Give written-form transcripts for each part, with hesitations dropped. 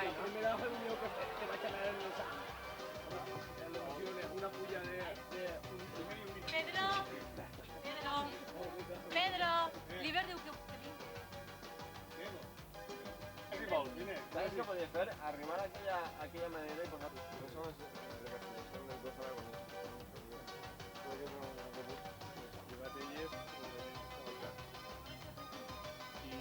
la primera reunió que vaig anar en el sang. Una fulla de Pedro! Pedro! Pedro! L'Iber diu que tenim. Si vol, vine. ¿Sabes qué podías hacer? Arrimar aquella madera y poner... Eso es recapitulación del 12 aragonés. Puede que no... Llévate ellos, y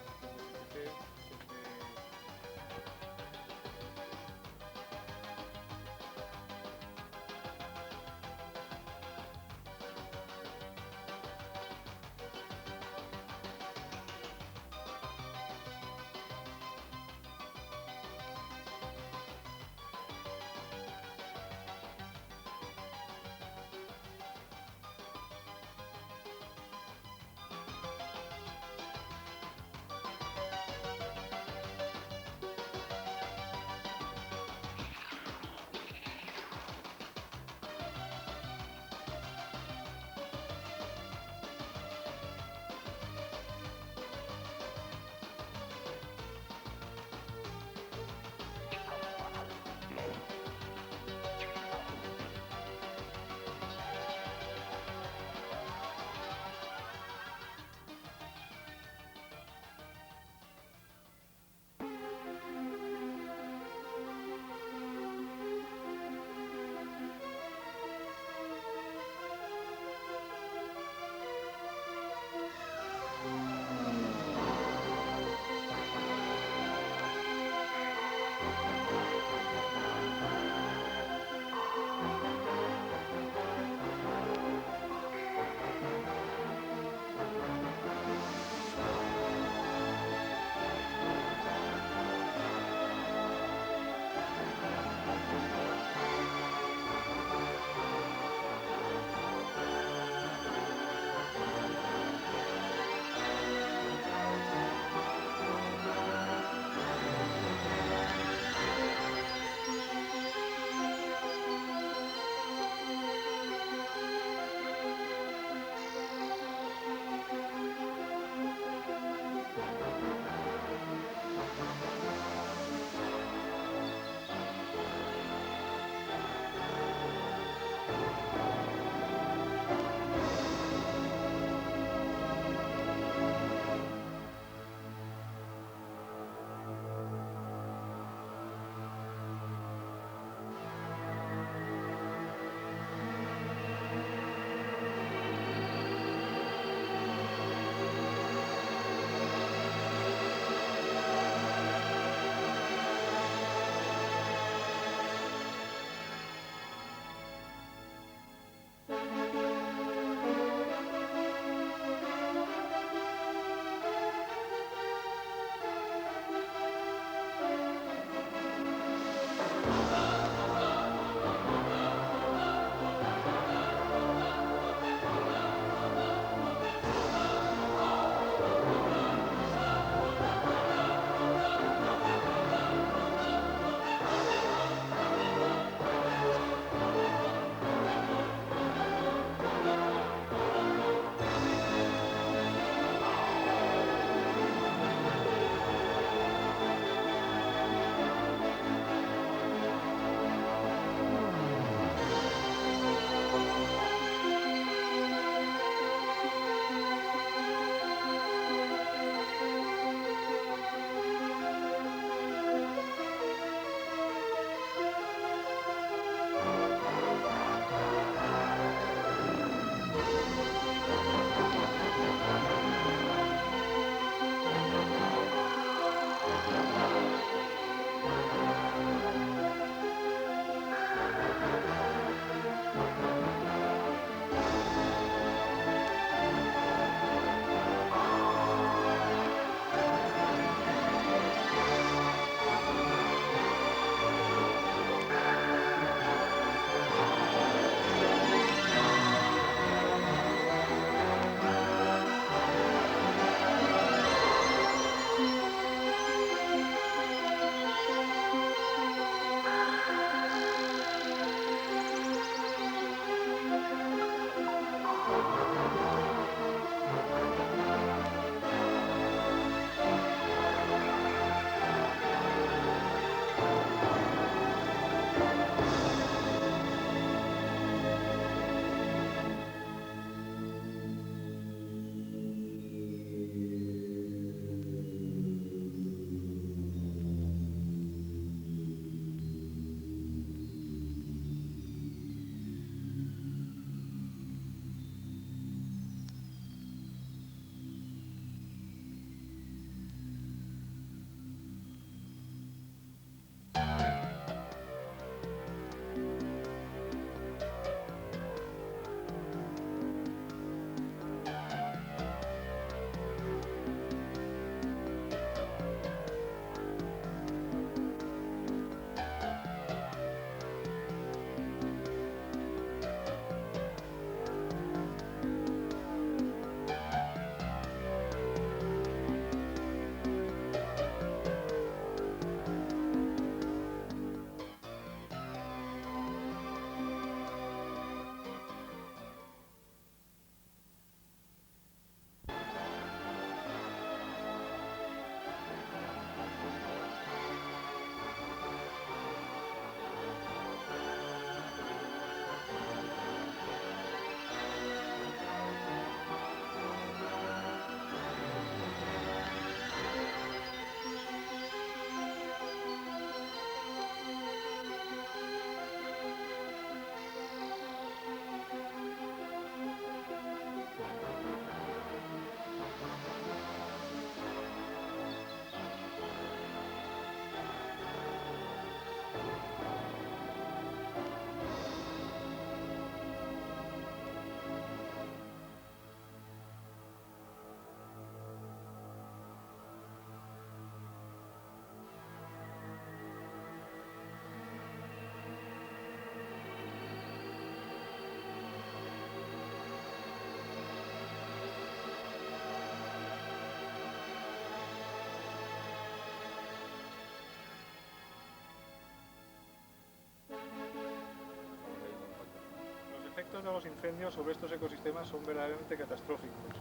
efectos de los incendios sobre estos ecosistemas son verdaderamente catastróficos.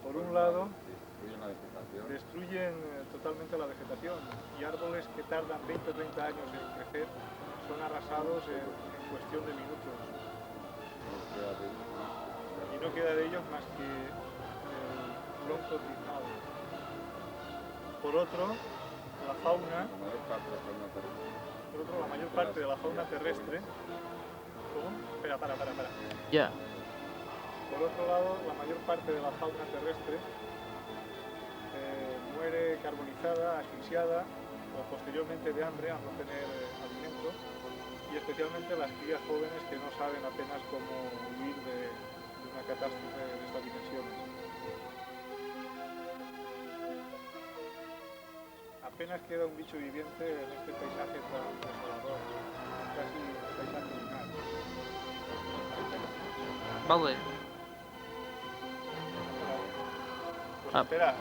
Por un lado, Destruyen la vegetación. destruyen totalmente la vegetación y árboles que tardan 20 o 30 años en crecer son arrasados en cuestión de minutos. Y no queda de ellos más que el tronco tiznado. Por otro, la fauna, la mayor parte de la fauna terrestre. ¿Cómo? Espera, para. Ya. Por otro lado, la mayor parte de la fauna terrestre muere carbonizada, asfixiada o posteriormente de hambre al no tener alimento, y especialmente las crías jóvenes que no saben apenas cómo huir de una catástrofe de estas dimensiones. Apenas queda un bicho viviente en este paisaje tan desolador, casi un paisaje lunar. Vale. Pues Ah. espera.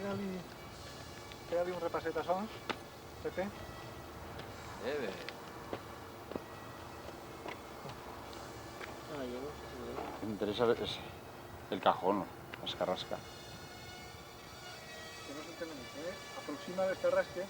Fes-li un repasset a sons, Pepe. Bé. Me interesa es el cajón, las carrascas. Que no se entiende mucho, ¿eh? Aproxima el escarrasque.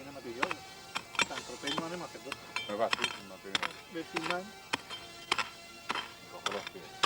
Anem a dir jo. Tan propell no anem a fer tot. Me va, sí, no tiene. Ves filmant. Cojo los pies.